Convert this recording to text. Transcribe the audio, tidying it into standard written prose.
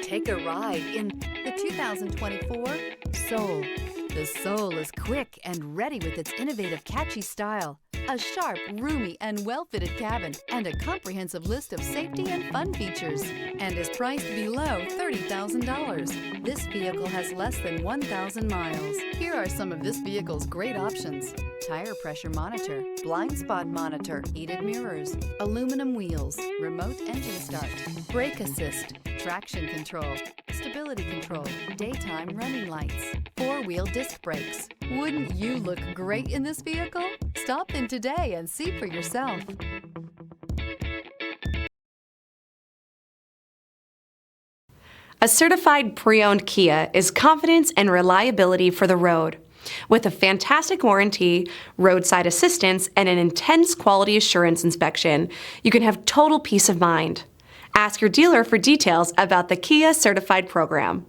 Take a ride in the 2024 Soul. The Soul is quick and ready with its innovative, catchy style, a sharp, roomy, and well-fitted cabin, and a comprehensive list of safety and fun features, and is priced below $30,000. This vehicle has less than 1,000 miles. Here are some of this vehicle's great options: tire pressure monitor, blind spot monitor, heated mirrors, aluminum wheels, remote engine start, brake assist, traction control, stability control, daytime running lights, four-wheel disc brakes. Wouldn't you look great in this vehicle? Stop in today and see for yourself. A certified pre-owned Kia is confidence and reliability for the road. With a fantastic warranty, roadside assistance, and an intense quality assurance inspection, you can have total peace of mind. Ask your dealer for details about the Kia Certified program.